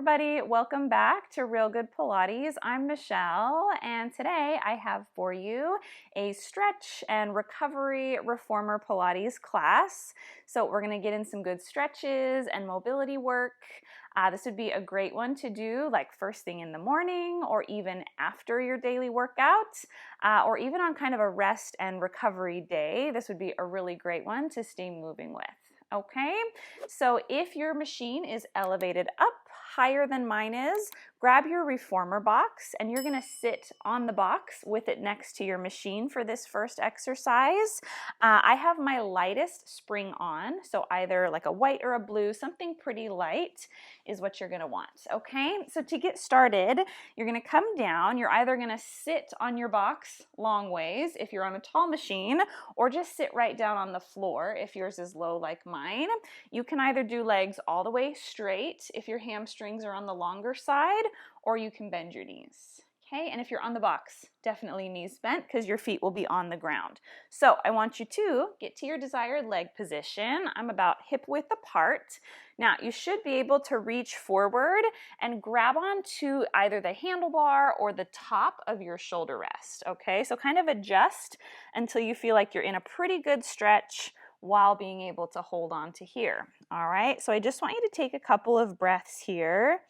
everybody, welcome back to Real Good Pilates. I'm Michelle, and today I have for you a stretch and recovery Reformer Pilates class. So we're going to get in some good stretches and mobility work. This would be a great one to do like first thing in the morning or even after your daily workout, or even on kind of a rest and recovery day. This would be a really great one to stay moving with. Okay, so if your machine is elevated up higher than mine is, grab your Reformer box and you're going to sit on the box with it next to your machine for this first exercise. I have my lightest spring on, so either like a white or a blue, something pretty light is what you're going to want. Okay, so to get started, you're going to come down. You're either going to sit on your box long ways if you're on a tall machine, or just sit right down on the floor if yours is low like mine. You can either do legs all the way straight if your hamstrings are on the longer side, or you can bend your knees. Okay, and if you're on the box, definitely knees bent because your feet will be on the ground. So I want you to get to your desired leg position. I'm about hip width apart. Now you should be able to reach forward and grab onto either the handlebar or the top of your shoulder rest. Okay, so kind of adjust until you feel like you're in a pretty good stretch while being able to hold on to here. All right, so I just want you to take a couple of breaths here,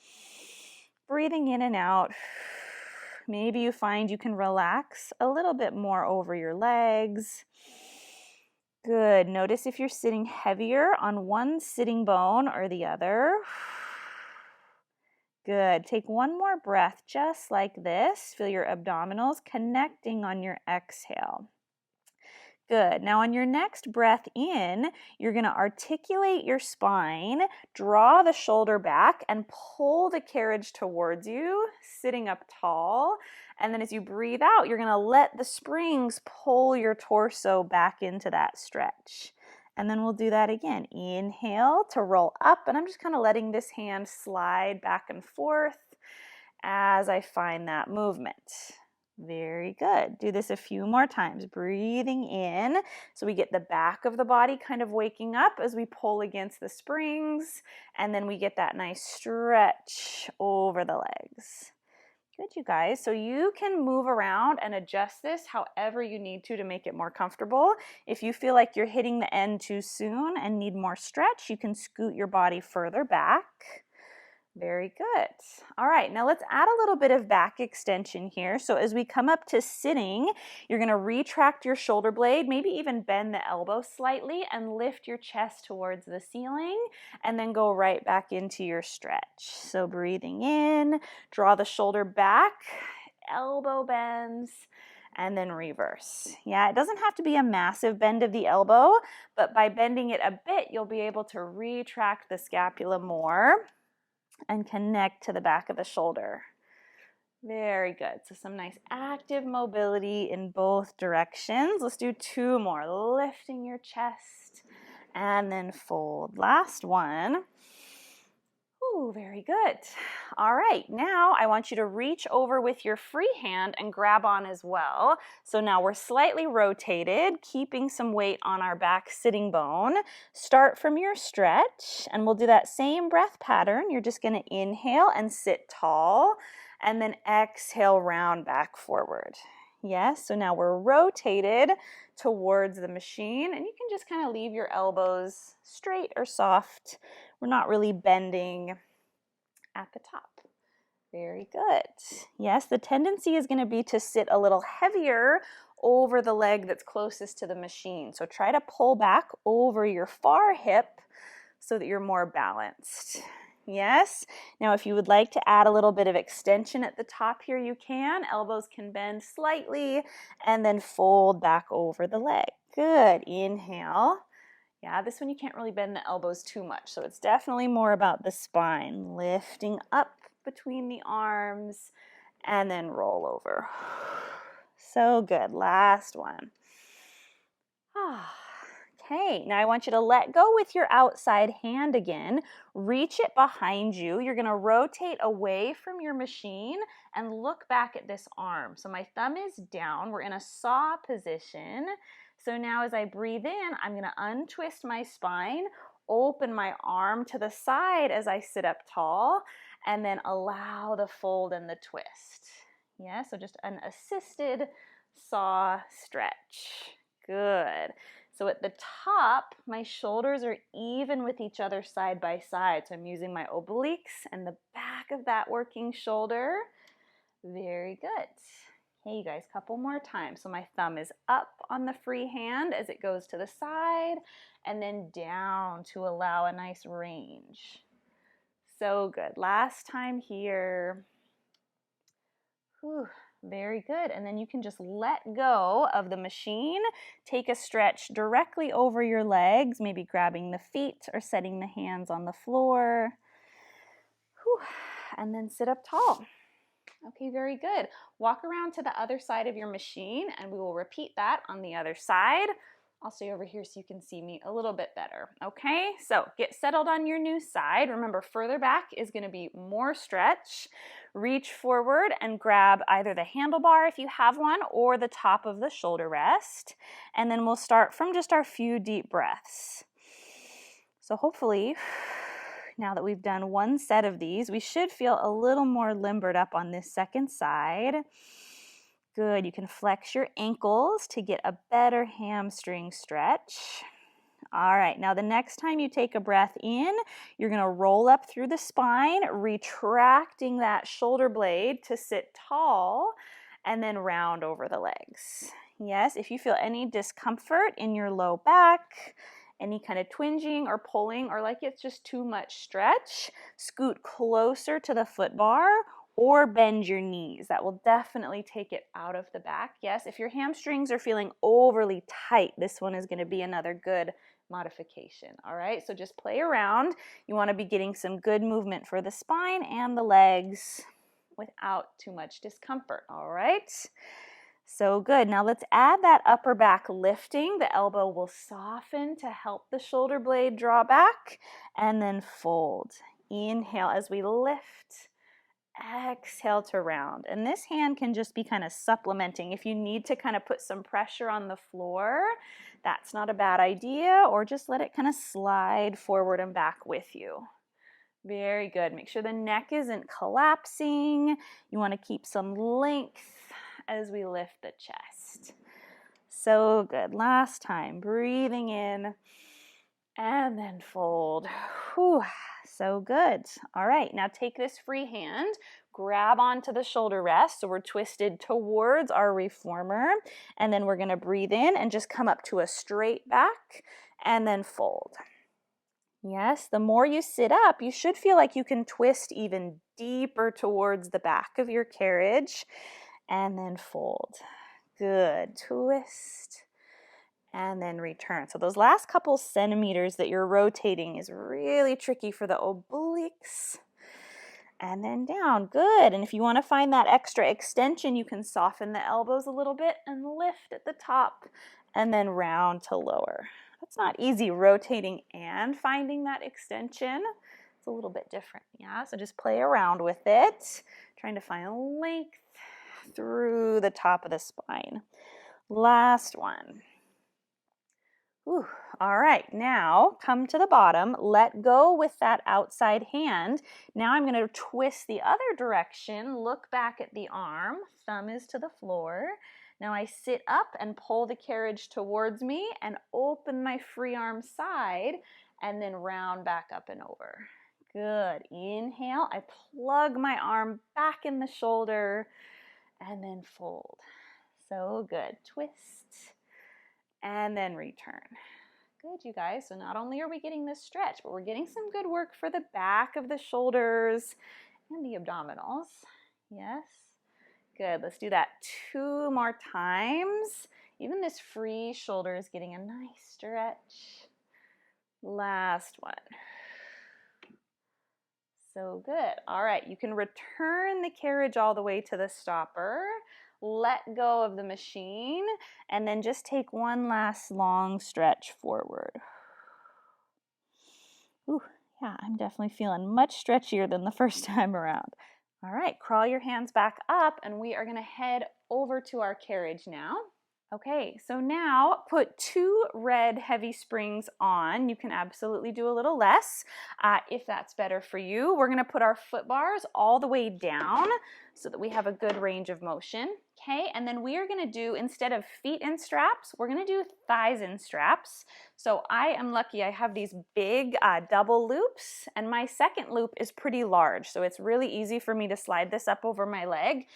breathing in and out. Maybe you find you can relax a little bit more over your legs. Good. Notice if you're sitting heavier on one sitting bone or the other. Good. Take one more breath just like this. Feel your abdominals connecting on your exhale. Good. Now on your next breath in, you're going to articulate your spine, draw the shoulder back, and pull the carriage towards you, sitting up tall. And then as you breathe out, you're going to let the springs pull your torso back into that stretch. And then we'll do that again. Inhale to roll up, and I'm just kind of letting this hand slide back and forth as I find that movement. Very good. Do this a few more times. Breathing in, so we get the back of the body kind of waking up as we pull against the springs, and then we get that nice stretch over the legs. Good, you guys. So you can move around and adjust this however you need to make it more comfortable. If you feel like you're hitting the end too soon and need more stretch, you can scoot your body further back. Very good. All right, now let's add a little bit of back extension here. So as we come up to sitting, you're going to retract your shoulder blade, maybe even bend the elbow slightly and lift your chest towards the ceiling, and then go right back into your stretch. So breathing in, draw the shoulder back, elbow bends, and then reverse. Yeah, it doesn't have to be a massive bend of the elbow, but by bending it a bit, you'll be able to retract the scapula more and connect to the back of the shoulder. Very good. So some nice active mobility in both directions. Let's do two more. Lifting your chest and then fold. Last one. Ooh, very good. All right, now I want you to reach over with your free hand and grab on as well. So now we're slightly rotated, keeping some weight on our back sitting bone. Start from your stretch, and we'll do that same breath pattern. You're just going to inhale and sit tall, and then exhale, round back forward. Yes, so now we're rotated towards the machine, and you can just kind of leave your elbows straight or soft. We're not really bending at the top. Very good. Yes, the tendency is going to be to sit a little heavier over the leg that's closest to the machine. So try to pull back over your far hip so that you're more balanced. Yes. Now, if you would like to add a little bit of extension at the top here, you can. Elbows can bend slightly and then fold back over the leg. Good. Inhale. Yeah, this one you can't really bend the elbows too much, so it's definitely more about the spine. Lifting up between the arms and then roll over. So good. Last one. Okay, now I want you to let go with your outside hand again. Reach it behind you. You're going to rotate away from your machine and look back at this arm. So my thumb is down. We're in a saw position. So now as I breathe in, I'm going to untwist my spine, open my arm to the side as I sit up tall, and then allow the fold and the twist. Yeah, so just an assisted saw stretch. Good. So at the top, my shoulders are even with each other side by side. So I'm using my obliques and the back of that working shoulder. Very good. Okay, you guys, couple more times. So my thumb is up on the free hand as it goes to the side and then down to allow a nice range. So good. Last time here. Whew, very good. And then you can just let go of the machine. Take a stretch directly over your legs, maybe grabbing the feet or setting the hands on the floor. Whew, and then sit up tall. Okay, very good. Walk around to the other side of your machine and we will repeat that on the other side. I'll stay over here so you can see me a little bit better. Okay, so get settled on your new side. Remember, further back is going to be more stretch. Reach forward and grab either the handlebar if you have one or the top of the shoulder rest. And then we'll start from just our few deep breaths. So hopefully, now that we've done one set of these, we should feel a little more limbered up on this second side. Good, you can flex your ankles to get a better hamstring stretch. All right, now the next time you take a breath in, you're gonna roll up through the spine, retracting that shoulder blade to sit tall, and then round over the legs. Yes, if you feel any discomfort in your low back, any kind of twinging or pulling, or like it's just too much stretch, scoot closer to the foot bar or bend your knees. That will definitely take it out of the back. Yes, if your hamstrings are feeling overly tight, this one is going to be another good modification. All right, so just play around. You want to be getting some good movement for the spine and the legs without too much discomfort. All right. So good. Now let's add that upper back lifting. The elbow will soften to help the shoulder blade draw back and then fold. Inhale as we lift. Exhale to round. And this hand can just be kind of supplementing. If you need to kind of put some pressure on the floor, that's not a bad idea, or just let it kind of slide forward and back with you. Very good. Make sure the neck isn't collapsing. You want to keep some length as we lift the chest. So good. Last time, breathing in and then fold. Whew. So good. All right, now take this free hand, grab onto the shoulder rest. So we're twisted towards our reformer, and then we're gonna breathe in and just come up to a straight back and then fold. Yes, the more you sit up, you should feel like you can twist even deeper towards the back of your carriage and then fold. Good. Twist and then return. So those last couple centimeters that you're rotating is really tricky for the obliques. And then down. Good. And if you want to find that extra extension, you can soften the elbows a little bit and lift at the top and then round to lower. That's not easy, rotating and finding that extension. It's a little bit different. Yeah, so just play around with it, trying to find length through the top of the spine. Last one. Ooh, all right, now come to the bottom, let go with that outside hand. Now I'm going to twist the other direction, look back at the arm, thumb is to the floor. Now I sit up and pull the carriage towards me and open my free arm side and then round back up and over. Good. Inhale, I plug my arm back in the shoulder and then fold. So good. Twist and then return. Good, you guys. So not only are we getting this stretch, but we're getting some good work for the back of the shoulders and the abdominals. Yes. Good. Let's do that 2 more times. Even this free shoulder is getting a nice stretch. Last one. So good. All right, you can return the carriage all the way to the stopper. Let go of the machine, and then just take one last long stretch forward. Ooh, yeah, I'm definitely feeling much stretchier than the first time around. All right, crawl your hands back up, and we are going to head over to our carriage now. Okay, so now put 2 red heavy springs on. You can absolutely do a little less if that's better for you. We're gonna put our foot bars all the way down so that we have a good range of motion. Okay, and then we are gonna do, instead of feet in straps, we're gonna do thighs in straps. So I am lucky I have these big double loops, and my second loop is pretty large, so it's really easy for me to slide this up over my leg.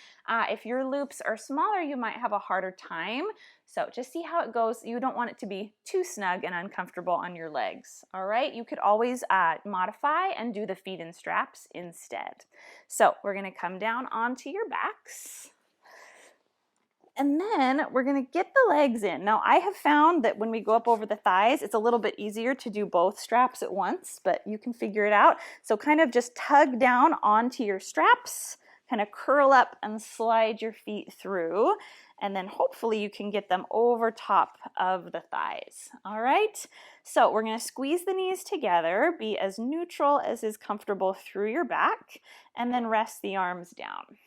If your loops are smaller, you might have a harder time. So just see how it goes. You don't want it to be too snug and uncomfortable on your legs. All right, you could always modify and do the feet in straps instead. So we're gonna come down onto your backs. And then we're gonna get the legs in. Now I have found that when we go up over the thighs, it's a little bit easier to do both straps at once, but you can figure it out. So kind of just tug down onto your straps, kind of curl up and slide your feet through, and then hopefully you can get them over top of the thighs. All right, so we're gonna squeeze the knees together, be as neutral as is comfortable through your back, and then rest the arms down.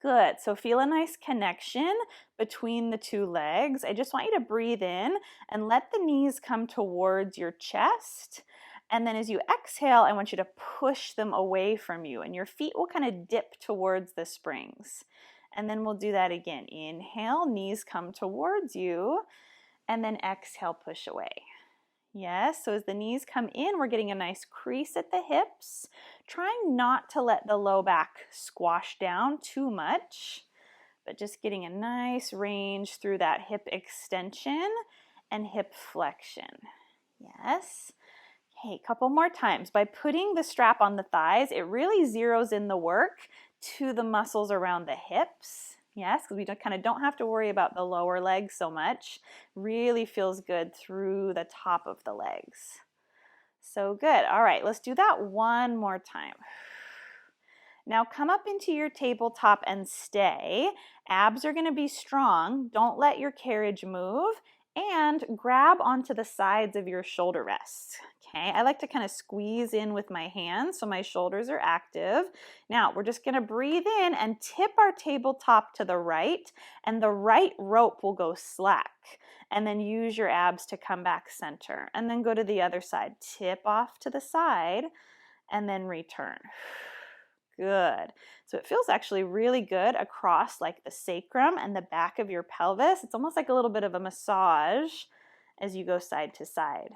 Good, so feel a nice connection between the 2 legs. I just want you to breathe in and let the knees come towards your chest. And then as you exhale, I want you to push them away from you, and your feet will kind of dip towards the springs. And then we'll do that again. Inhale, knees come towards you, and then exhale, push away. Yes, so as the knees come in, we're getting a nice crease at the hips, trying not to let the low back squash down too much, but just getting a nice range through that hip extension and hip flexion. Yes. Okay, a couple more times. By putting the strap on the thighs, it really zeroes in the work to the muscles around the hips. Yes, because we kind of don't have to worry about the lower legs so much. Really feels good through the top of the legs. So good. All right, let's do that one more time. Now come up into your tabletop and stay. Abs are going to be strong. Don't let your carriage move. And grab onto the sides of your shoulder rests. Okay, I like to kind of squeeze in with my hands so my shoulders are active. Now we're just going to breathe in and tip our tabletop to the right, and the right rope will go slack. And then use your abs to come back center. And then go to the other side. Tip off to the side and then return. Good. So it feels actually really good across like the sacrum and the back of your pelvis. It's almost like a little bit of a massage as you go side to side.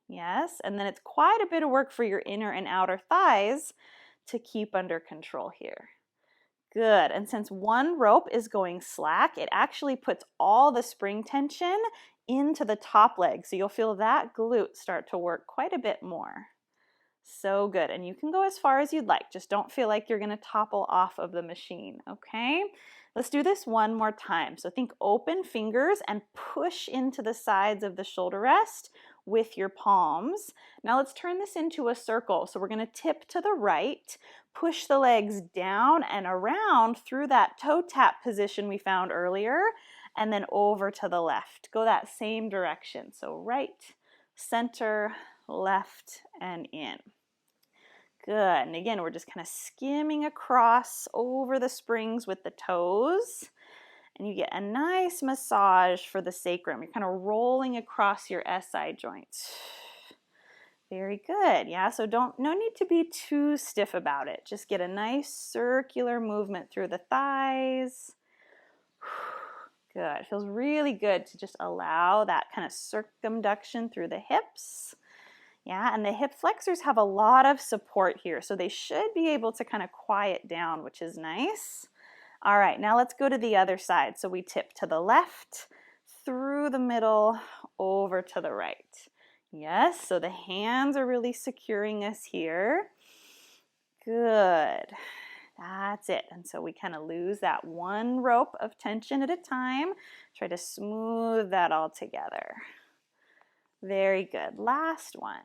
Yes, and then it's quite a bit of work for your inner and outer thighs to keep under control here. Good, and since one rope is going slack, it actually puts all the spring tension into the top leg. So you'll feel that glute start to work quite a bit more. So good, and you can go as far as you'd like. Just don't feel like you're gonna topple off of the machine, okay? Let's do this one more time. So think open fingers and push into the sides of the shoulder rest with your palms. Now let's turn this into a circle. So we're gonna tip to the right, push the legs down and around through that toe tap position we found earlier, and then over to the left. Go that same direction. So right, center, left, and in. Good, and again, we're just kind of skimming across over the springs with the toes, and you get a nice massage for the sacrum. You're kind of rolling across your SI joints. Very good, yeah, so no need to be too stiff about it. Just get a nice circular movement through the thighs. Good, it feels really good to just allow that kind of circumduction through the hips. Yeah, and the hip flexors have a lot of support here, so they should be able to kind of quiet down, which is nice. All right, now let's go to the other side. So we tip to the left, through the middle, over to the right. Yes, so the hands are really securing us here. Good. That's it. And so we kind of lose that one rope of tension at a time. Try to smooth that all together. Very good. Last one.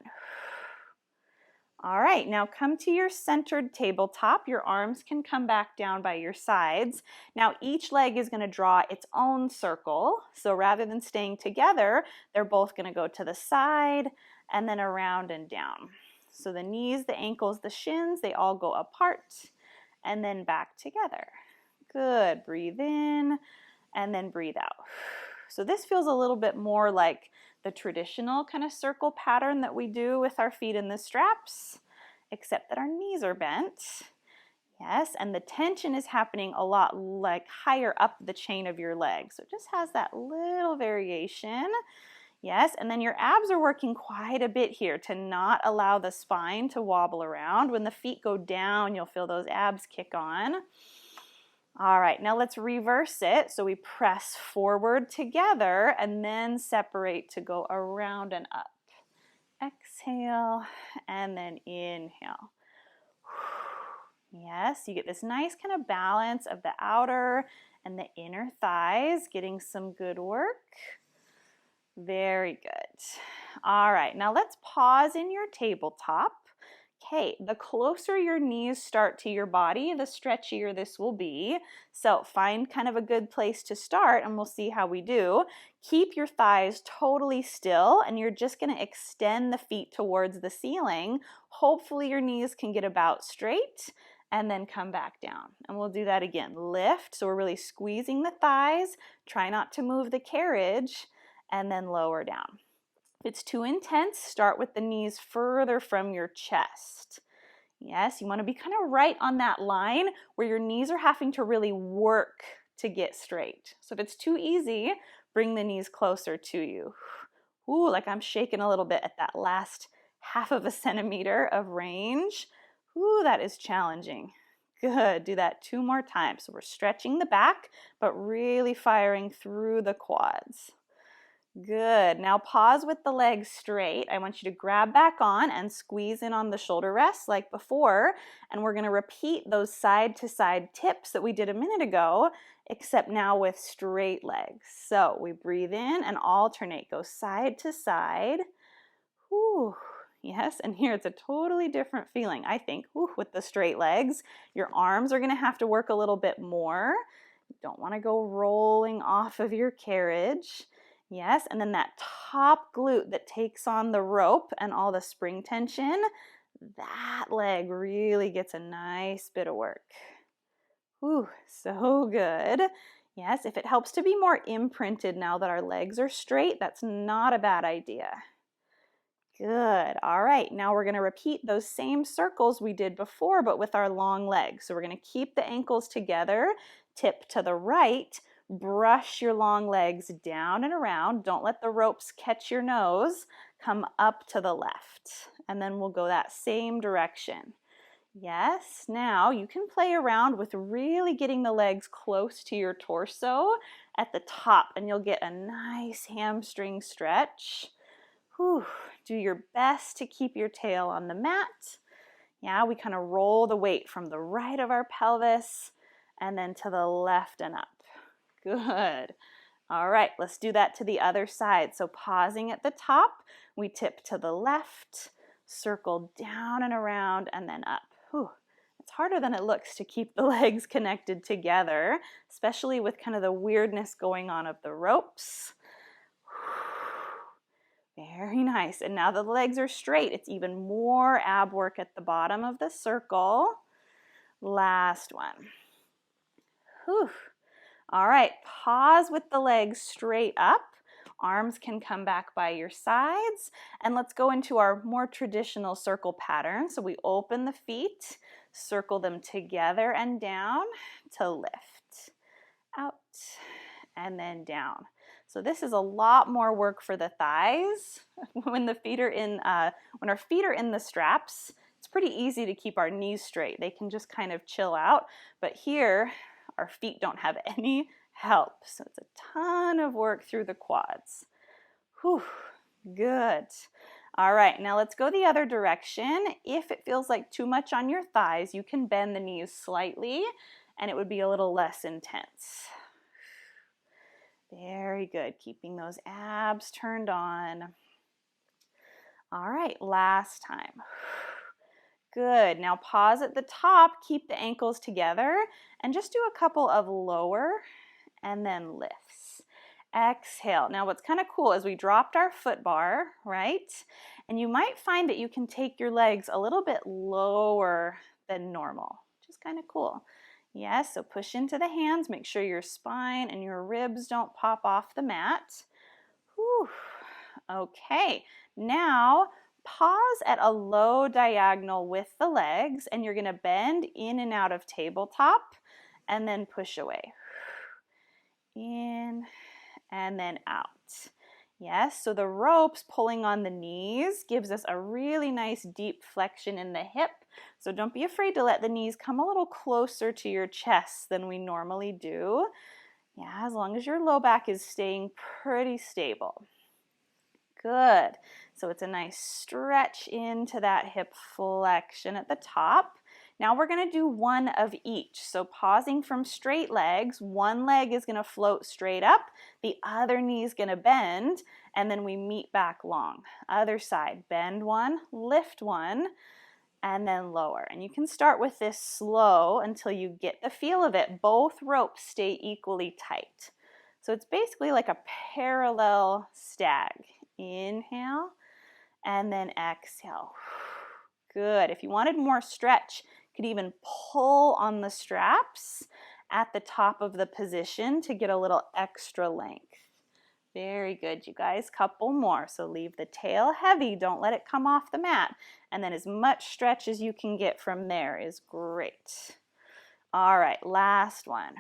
All right, now come to your centered tabletop. Your arms can come back down by your sides. Now each leg is going to draw its own circle. So rather than staying together, they're both going to go to the side and then around and down. So the knees, the ankles, the shins, they all go apart and then back together. Good. Breathe in and then breathe out. So this feels a little bit more like the traditional kind of circle pattern that we do with our feet in the straps, except that our knees are bent. Yes, and the tension is happening a lot like higher up the chain of your leg. So it just has that little variation. Yes, and then your abs are working quite a bit here to not allow the spine to wobble around. When the feet go down, you'll feel those abs kick on. All right, now let's reverse it. So we press forward together and then separate to go around and up. Exhale, and then inhale. Yes, you get this nice kind of balance of the outer and the inner thighs, getting some good work. Very good. All right, now let's pause in your tabletop. Okay, the closer your knees start to your body, the stretchier this will be. So find kind of a good place to start and we'll see how we do. Keep your thighs totally still and you're just going to extend the feet towards the ceiling. Hopefully your knees can get about straight and then come back down. And we'll do that again. Lift, so we're really squeezing the thighs. Try not to move the carriage and then lower down. If it's too intense, start with the knees further from your chest. Yes, you want to be kind of right on that line where your knees are having to really work to get straight. So if it's too easy, bring the knees closer to you. Ooh, like I'm shaking a little bit at that last 1/2 centimeter of range. Ooh, that is challenging. Good, do that 2 more times. So we're stretching the back, but really firing through the quads. Good. Now pause with the legs straight. I want you to grab back on and squeeze in on the shoulder rests like before. And we're going to repeat those side to side tips that we did a minute ago, except now with straight legs. So we breathe in and alternate. Go side to side. Whew. Yes, and here it's a totally different feeling, I think, with the straight legs. Your arms are going to have to work a little bit more. You don't want to go rolling off of your carriage. Yes, and then that top glute that takes on the rope and all the spring tension, that leg really gets a nice bit of work. Ooh, so good. Yes, if it helps to be more imprinted now that our legs are straight, that's not a bad idea. Good. All right, now we're going to repeat those same circles we did before, but with our long legs. So we're going to keep the ankles together, tip to the right, brush your long legs down and around. Don't let the ropes catch your nose. Come up to the left, and then we'll go that same direction. Yes, now you can play around with really getting the legs close to your torso at the top, and you'll get a nice hamstring stretch. Whew. Do your best to keep your tail on the mat. Yeah, we kind of roll the weight from the right of our pelvis and then to the left and up. Good. All right, let's do that to the other side. So pausing at the top, we tip to the left, circle down and around, and then up. Whew. It's harder than it looks to keep the legs connected together, especially with kind of the weirdness going on of the ropes. Very nice. And now the legs are straight. It's even more ab work at the bottom of the circle. Last one. Whew. All right, pause with the legs straight up. Arms can come back by your sides. And let's go into our more traditional circle pattern. So we open the feet, circle them together and down to lift. Out and then down. So this is a lot more work for the thighs. When our feet are in the straps, it's pretty easy to keep our knees straight. They can just kind of chill out. But here, our feet don't have any help. So it's a ton of work through the quads. Whew, good. All right, now let's go the other direction. If it feels like too much on your thighs, you can bend the knees slightly and it would be a little less intense. Very good, keeping those abs turned on. All right, last time. Good, now pause at the top, keep the ankles together, and just do a couple of lower and then lifts. Exhale. Now what's kind of cool is we dropped our foot bar, right? And you might find that you can take your legs a little bit lower than normal, which is kind of cool. Yes, so push into the hands. Make sure your spine and your ribs don't pop off the mat. Whew. Okay, now pause at a low diagonal with the legs, and you're going to bend in and out of tabletop and then push away. In and then out. Yes, so the ropes pulling on the knees gives us a really nice deep flexion in the hip. So don't be afraid to let the knees come a little closer to your chest than we normally do. Yeah, as long as your low back is staying pretty stable. Good. So it's a nice stretch into that hip flexion at the top. Now we're going to do one of each. So pausing from straight legs, one leg is going to float straight up, the other knee is going to bend, and then we meet back long. Other side, bend one, lift one, and then lower. And you can start with this slow until you get the feel of it. Both ropes stay equally tight. So it's basically like a parallel stag. Inhale and then exhale. Good. If you wanted more stretch, you could even pull on the straps at the top of the position to get a little extra length. Very good, you guys. Couple more. So leave the tail heavy. Don't let it come off the mat. And then as much stretch as you can get from there is great. All right, last one.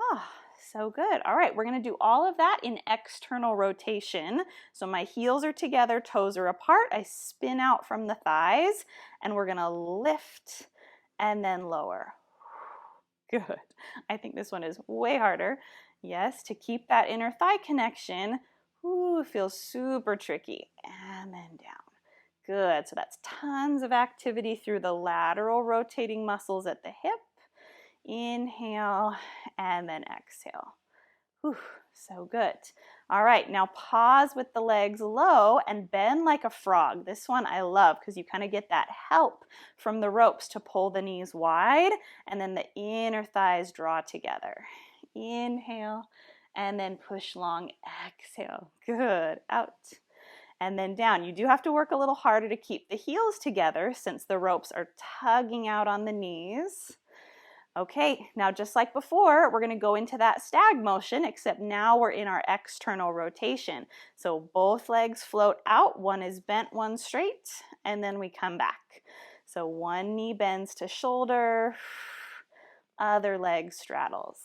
Ah. So good. All right, we're going to do all of that in external rotation. So my heels are together, toes are apart. I spin out from the thighs, and we're going to lift and then lower. Good. I think this one is way harder. Yes, to keep that inner thigh connection. Ooh, feels super tricky. And then down. Good. So that's tons of activity through the lateral rotating muscles at the hip. Inhale and then exhale. Whew, so good. All right, now pause with the legs low and bend like a frog. This one I love because you kind of get that help from the ropes to pull the knees wide, and then the inner thighs draw together. Inhale and then push long. Exhale. Good. Out. And then down. You do have to work a little harder to keep the heels together since the ropes are tugging out on the knees. Okay, now just like before, we're going to go into that stag motion, except now we're in our external rotation. So both legs float out, one is bent, one straight, and then we come back. So one knee bends to shoulder, other leg straddles.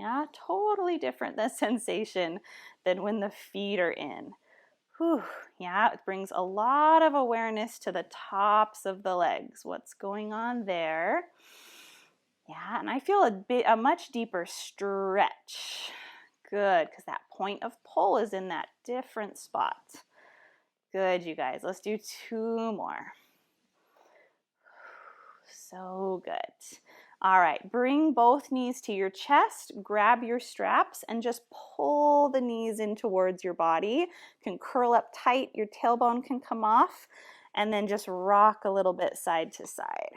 Yeah, totally different the sensation than when the feet are in. Whew, yeah, it brings a lot of awareness to the tops of the legs. What's going on there? Yeah, and I feel a much deeper stretch. Good, because that point of pull is in that different spot. Good, you guys. Let's do two more. So good. All right, bring both knees to your chest, grab your straps, and just pull the knees in towards your body. You can curl up tight, your tailbone can come off, and then just rock a little bit side to side.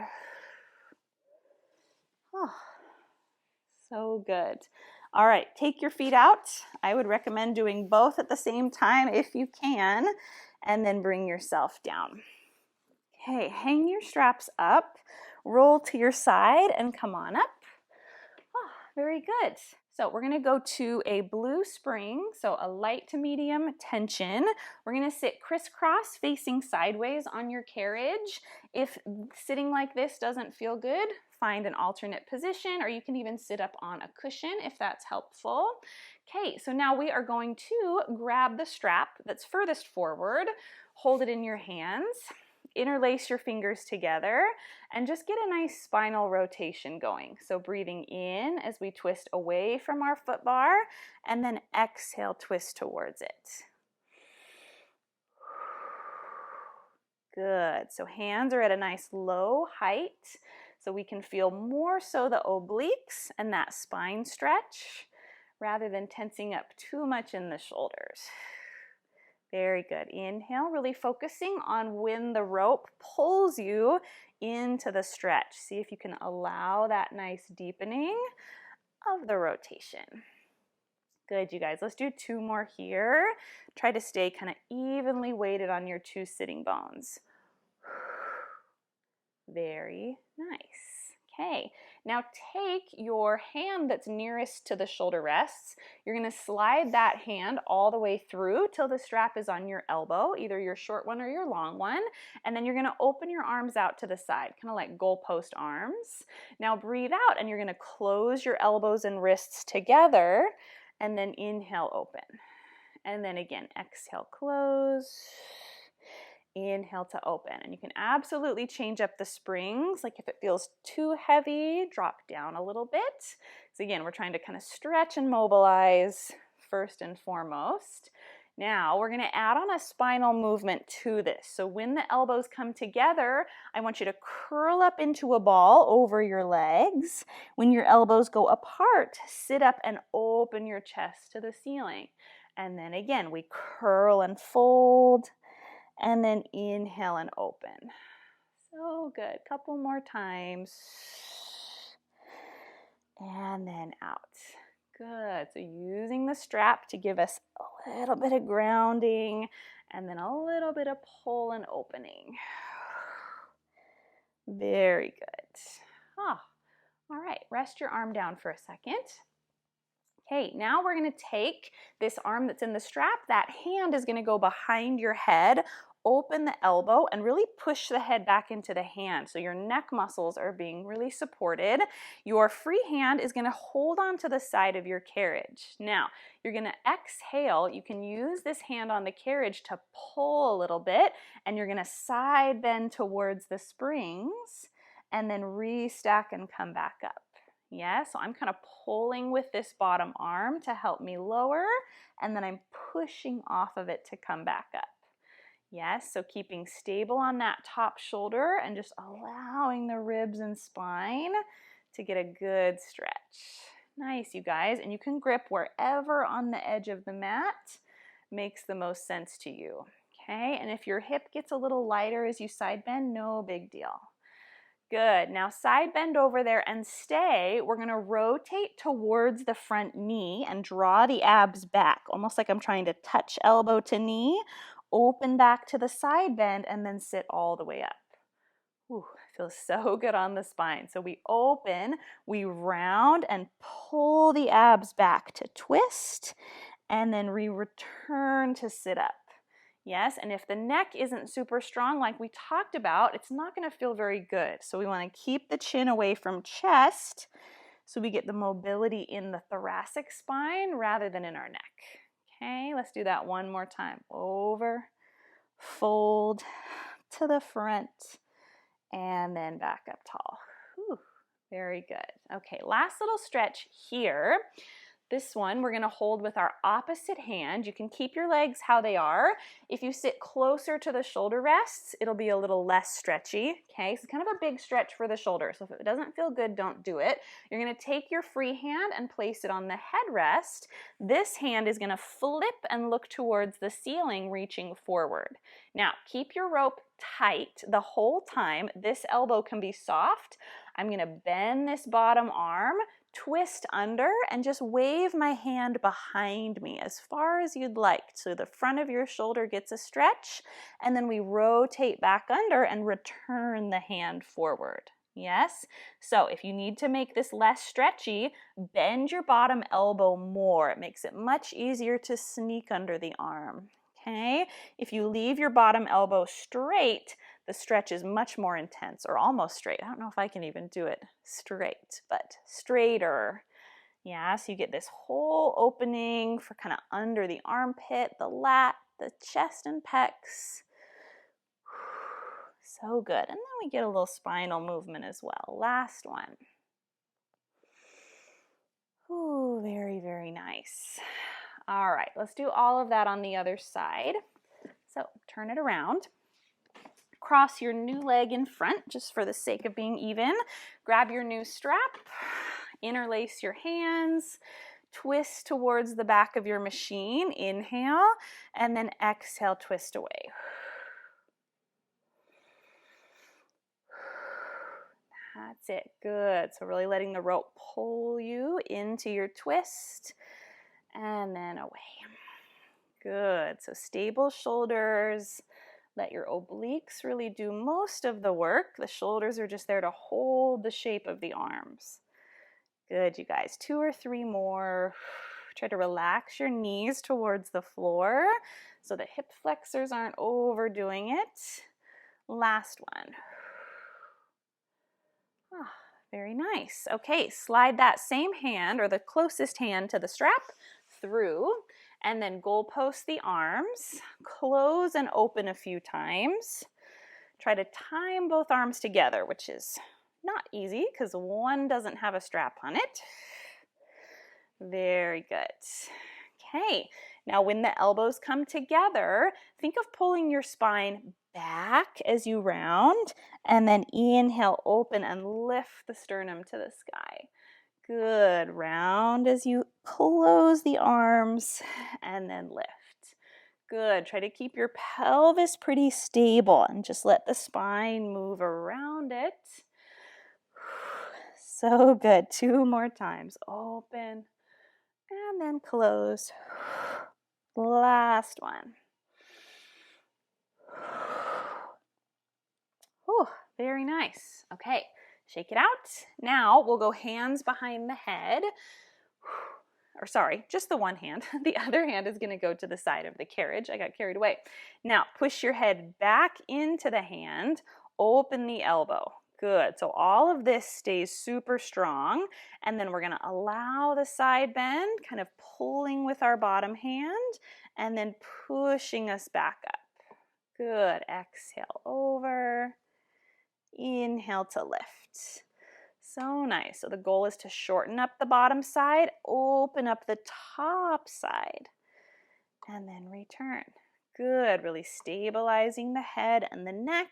Oh, so good. All right, take your feet out. I would recommend doing both at the same time if you can, and then bring yourself down. Okay, hang your straps up, roll to your side, and come on up. Oh, very good. So we're going to go to a blue spring, so a light to medium tension. We're going to sit crisscross facing sideways on your carriage. If sitting like this doesn't feel good, find an alternate position, or you can even sit up on a cushion if that's helpful. Okay, so now we are going to grab the strap that's furthest forward, hold it in your hands, interlace your fingers together, and just get a nice spinal rotation going. So breathing in as we twist away from our foot bar, and then exhale, twist towards it. Good. So hands are at a nice low height, so we can feel more so the obliques and that spine stretch, rather than tensing up too much in the shoulders. Very good. Inhale, really focusing on when the rope pulls you into the stretch. See if you can allow that nice deepening of the rotation. Good, you guys. Let's do two more here. Try to stay kind of evenly weighted on your two sitting bones. Very nice. Okay, now take your hand that's nearest to the shoulder rests. You're going to slide that hand all the way through till the strap is on your elbow, either your short one or your long one. And then you're going to open your arms out to the side, kind of like goalpost arms. Now breathe out and you're going to close your elbows and wrists together and then inhale, open. And then again, exhale, close. Inhale to open. And you can absolutely change up the springs. Like if it feels too heavy, drop down a little bit. So again, we're trying to kind of stretch and mobilize first and foremost. Now we're going to add on a spinal movement to this. So when the elbows come together, I want you to curl up into a ball over your legs. When your elbows go apart, sit up and open your chest to the ceiling. And then again, we curl and fold. And then inhale and open. So good. Couple more times. And then out. Good. So using the strap to give us a little bit of grounding and then a little bit of pull and opening. Very good. Oh, all right. Rest your arm down for a second. Okay, now we're going to take this arm that's in the strap. That hand is going to go behind your head, open the elbow, and really push the head back into the hand. So your neck muscles are being really supported. Your free hand is going to hold on to the side of your carriage. Now, you're going to exhale. You can use this hand on the carriage to pull a little bit, and you're going to side bend towards the springs, and then restack and come back up. Yeah, so I'm kind of pulling with this bottom arm to help me lower, and then I'm pushing off of it to come back up. Yes, so keeping stable on that top shoulder and just allowing the ribs and spine to get a good stretch. Nice, you guys, and you can grip wherever on the edge of the mat makes the most sense to you. Okay, and if your hip gets a little lighter as you side bend, no big deal. Good. Now side bend over there and stay. We're going to rotate towards the front knee and draw the abs back, almost like I'm trying to touch elbow to knee. Open back to the side bend and then sit all the way up. Ooh, feels so good on the spine. So we open, we round and pull the abs back to twist, and then we return to sit up. Yes, and if the neck isn't super strong like we talked about, it's not going to feel very good. So we want to keep the chin away from chest so we get the mobility in the thoracic spine rather than in our neck. Okay, let's do that one more time. Over, fold to the front, and then back up tall. Whew, very good. Okay, last little stretch here. This one we're going to hold with our opposite hand. You can keep your legs how they are. If you sit closer to the shoulder rests, it'll be a little less stretchy. Okay, so it's kind of a big stretch for the shoulder. So if it doesn't feel good, don't do it. You're going to take your free hand and place it on the headrest. This hand is going to flip and look towards the ceiling, reaching forward. Now, keep your rope tight the whole time. This elbow can be soft. I'm going to bend this bottom arm, twist under, and just wave my hand behind me as far as you'd like. So the front of your shoulder gets a stretch, and then we rotate back under and return the hand forward. Yes? So if you need to make this less stretchy, bend your bottom elbow more. It makes it much easier to sneak under the arm. Okay? If you leave your bottom elbow straight, the stretch is much more intense, or almost straight. I don't know if I can even do it straight, but straighter. Yeah, so you get this whole opening for kind of under the armpit, the lat, the chest and pecs. So good. And then we get a little spinal movement as well. Last one. Ooh, very, very nice. All right, let's do all of that on the other side. So turn it around. Cross your new leg in front just for the sake of being even. Grab your new strap, interlace your hands, twist towards the back of your machine. Inhale, and then exhale, twist away. That's it. Good. So really letting the rope pull you into your twist and then away. Good. So stable shoulders, Let your obliques really do most of the work. The shoulders are just there to hold the shape of the arms. Good, you guys. 2 or 3 more. Try to relax your knees towards the floor so the hip flexors aren't overdoing it. Last one. Ah, very nice. Okay, slide that same hand or the closest hand to the strap through and then goalpost the arms. Close and open a few times. Try to time both arms together, which is not easy because one doesn't have a strap on it. Very good. Okay, now when the elbows come together, think of pulling your spine back as you round, and then inhale, open, and lift the sternum to the sky. Good. Round as you close the arms, and then lift. Good. Try to keep your pelvis pretty stable, and just let the spine move around it. So good. 2 more times. Open, and then close. Last one. Whew, very nice. Okay, shake it out. Now we'll go hands behind the head. Or sorry, just the one hand. The other hand is going to go to the side of the carriage. I got carried away. Now push your head back into the hand. Open the elbow. Good. So all of this stays super strong. And then we're going to allow the side bend, kind of pulling with our bottom hand and then pushing us back up. Good. Exhale over. Inhale to lift. So nice. So the goal is to shorten up the bottom side, open up the top side, and then return. Good. Really stabilizing the head and the neck.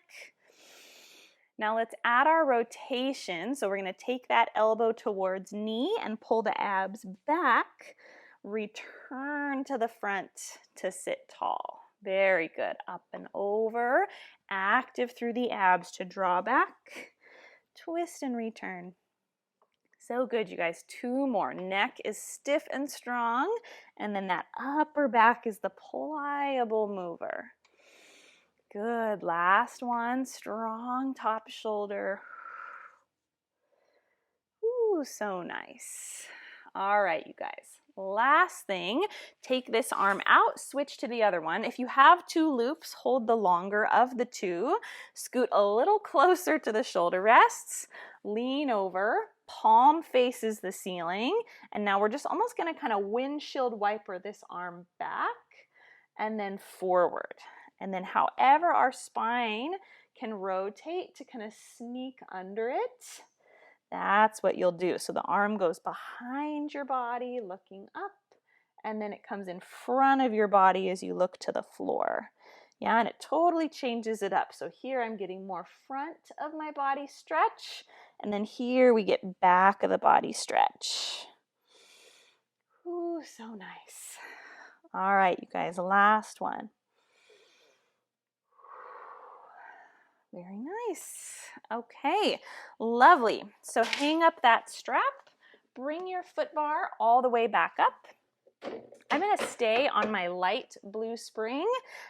Now let's add our rotation. So we're going to take that elbow towards knee and pull the abs back. Return to the front to sit tall. Very good. Up and over. Active through the abs to draw back. Twist and return. So good, you guys. 2 more. Neck is stiff and strong, and then that upper back is the pliable mover. Good. Last one. Strong top shoulder. Ooh, so nice. All right, you guys. Last thing, take this arm out, switch to the other one. If you have 2 loops, hold the longer of the 2. Scoot a little closer to the shoulder rests. Lean over, palm faces the ceiling. And now we're just almost going to kind of windshield wiper this arm back and then forward. And then however our spine can rotate to kind of sneak under it, that's what you'll do. So the arm goes behind your body, looking up, and then it comes in front of your body as you look to the floor. Yeah, and it totally changes it up. So here I'm getting more front of my body stretch, and then here we get back of the body stretch. Ooh, so nice. All right, you guys, last one. Very nice. Okay, lovely. So hang up that strap, bring your foot bar all the way back up. I'm going to stay on my light blue spring,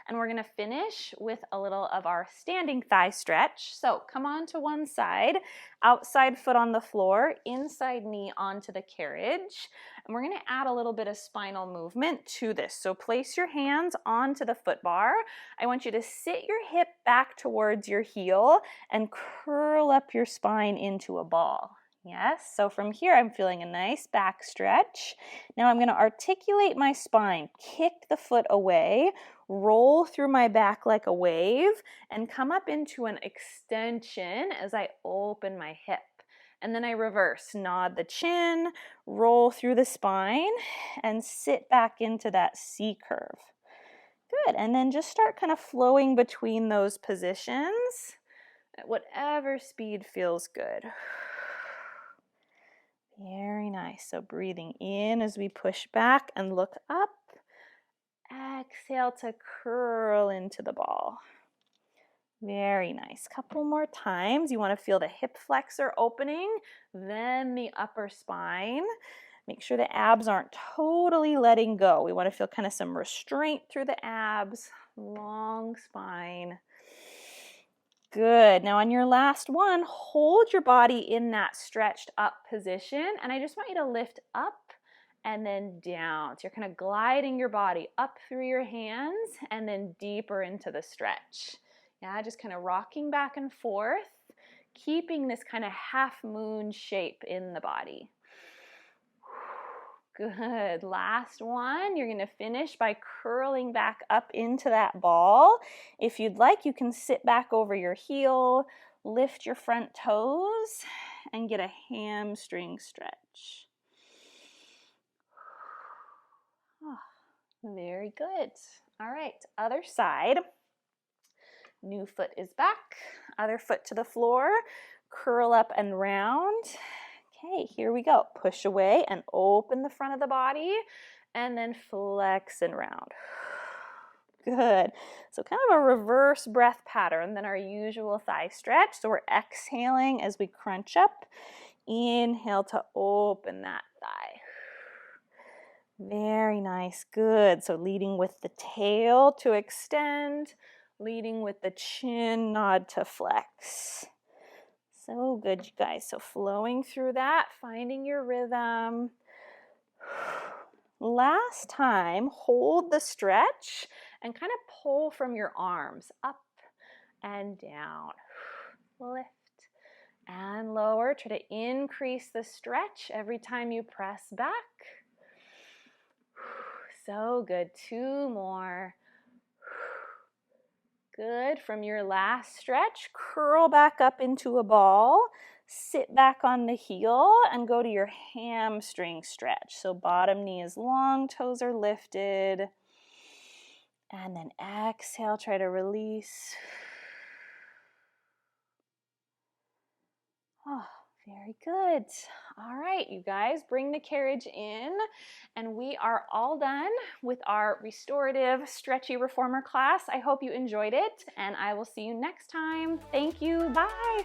and we're going to finish with a little of our standing thigh stretch. So come on to one side, outside foot on the floor, inside knee onto the carriage. And we're going to add a little bit of spinal movement to this. So place your hands onto the foot bar. I want you to sit your hip back towards your heel and curl up your spine into a ball. Yes, so from here I'm feeling a nice back stretch. Now I'm going to articulate my spine, kick the foot away, roll through my back like a wave, and come up into an extension as I open my hip. And then I reverse, nod the chin, roll through the spine, and sit back into that C curve. Good, and then just start kind of flowing between those positions at whatever speed feels good. Very nice. So breathing in as we push back and look up. Exhale to curl into the ball. Very nice. Couple more times. You want to feel the hip flexor opening, then the upper spine. Make sure the abs aren't totally letting go. We want to feel kind of some restraint through the abs, long spine. Good. Now on your last one, hold your body in that stretched up position, and I just want you to lift up and then down. So you're kind of gliding your body up through your hands and then deeper into the stretch. Yeah, just kind of rocking back and forth, keeping this kind of half moon shape in the body. Good. Last one. You're going to finish by curling back up into that ball. If you'd like, you can sit back over your heel, lift your front toes, and get a hamstring stretch. Oh, very good. All right, other side. New foot is back. Other foot to the floor. Curl up and round. Okay, here we go. Push away and open the front of the body, and then flex and round. Good. So kind of a reverse breath pattern than our usual thigh stretch. So we're exhaling as we crunch up. Inhale to open that thigh. Very nice. Good. So leading with the tail to extend, leading with the chin nod to flex. So good, you guys. So flowing through that, finding your rhythm. Last time, hold the stretch and kind of pull from your arms up and down. Lift and lower. Try to increase the stretch every time you press back. So good. 2 more. Good. From your last stretch, curl back up into a ball, sit back on the heel, and go to your hamstring stretch. So bottom knee is long, toes are lifted. And then exhale, try to release. Oh, very good. All right, you guys, bring the carriage in, and we are all done with our restorative stretchy reformer class. I hope you enjoyed it, and I will see you next time. Thank you. Bye.